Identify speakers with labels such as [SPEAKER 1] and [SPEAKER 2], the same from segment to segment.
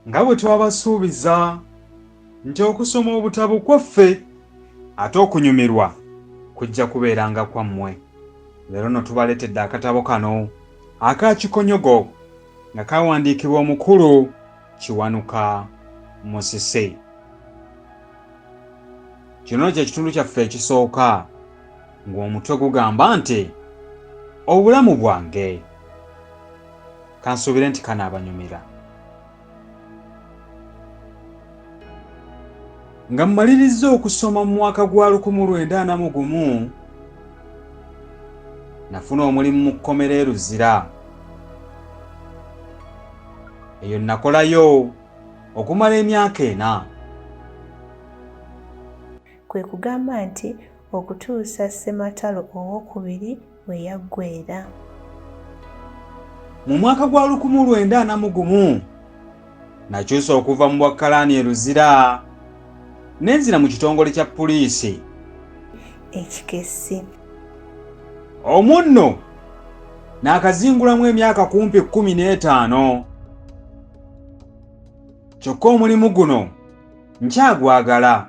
[SPEAKER 1] nga bwe twabasuubiza nti okusoma obutabo kwaffe ate okunyumirwa kujja kubeeranga kwammwe. Leero no tubaleetedde akatabo kano aka Kikonyogo nga kawandiikibwa omukulu Kiwanuka Musisi. Kino kye kitundu kyaffe ekisooka ng'omutwe gugamba nti obulamu bwange. Kansuubire nti kanaabanyumira. Nga mmaliriza okusoma mu mwaka gwa 1941 nafuna omulimu mu kkomera e Luzira. Eyo nakolayo okumala emyaka 4.
[SPEAKER 2] Kwe kugamba nti okutuusa Ssematalo owookubiri we yaggweera.
[SPEAKER 1] Mu mwaka gwa 1941 nakyusa okuva mu Bwakkalaani e Luzira nenzira mu kitongole kya poliisi
[SPEAKER 2] Ekikessi.
[SPEAKER 1] omwo nno n'akazingulamu emyaka kumpi 15. Kyokka omulimu guno nkyagwagala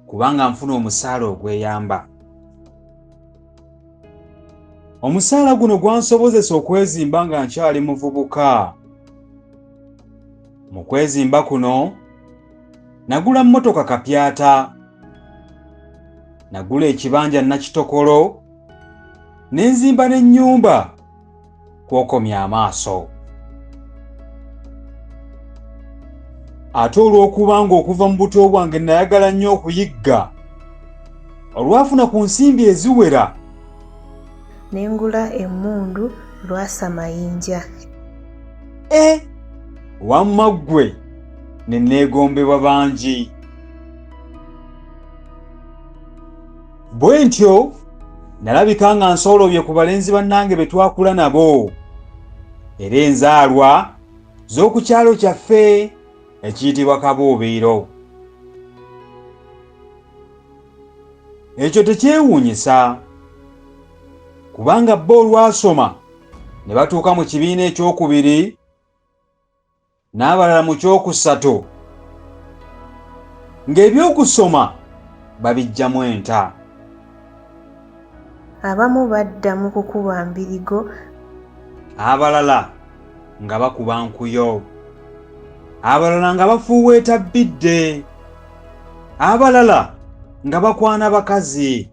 [SPEAKER 1] kubanga nfuna omusaala ogweyamba. Omusaala guno gwansobozesa okwezimba nga nkyali muvubuka. Mu kwezimba kuno nagula mmotoka kapyata, nagula ekibanja Nakitokolo, nenzimba n'ennyumba kw'okomya amaaso. Ate olw'okuba ng'okuva mu buto bwange nayagala nnyo okuyigga, olwafuna ku nsimbi eziwera
[SPEAKER 2] Nengula emmundu Lwasa Mayinja.
[SPEAKER 1] Wamma ggwe ne neegombebwa bangi. Bwe ntyo nalabika nga nsoolobye ku balenzi bannange be twakula nabo era enzaalwa z'oku kyalo kyaffe ekiyitibwa Kabuubiiro. Ekyo tekyewuunyisa kubanga bo olwasoma ne batuuka mu kibiina ekyokubiri n'abalala mu kyokusatu ng'ebyokusoma babiggyamu enta.
[SPEAKER 2] Abamu badda mu kukuba mbirigo,
[SPEAKER 1] abalala nga bakuba nkuyo, abalala nga bafuuweeta bbidde, abalala nga bakwana bakazi,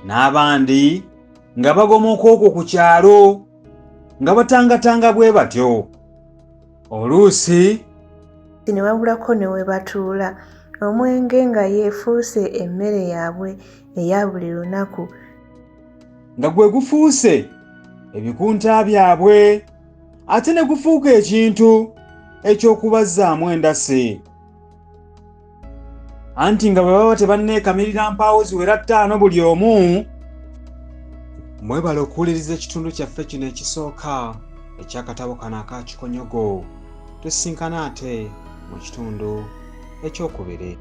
[SPEAKER 1] n'abandi nga bagomoka okwo ku kyalo nga batangatanga bwe batyo. Oluusi
[SPEAKER 2] ne wabulako ne we batuula, omwenge nga yeefuuse emmere yaabwe eya buli lunaku,
[SPEAKER 1] nga gwe gufuuse ebikunta byabwe ate ne gufuuka ekintu eky'okubazzaamu endasi. Anti nga bwe baba tebanneekamirira mpaawo ziwera 5 buli omu. Mwebale okuwuliriza ekitundu kyaffe kino ekisooka eky'akatabo kano aka Kikonyogo. Tusisinkana ate mu kitundu ekyokubiri.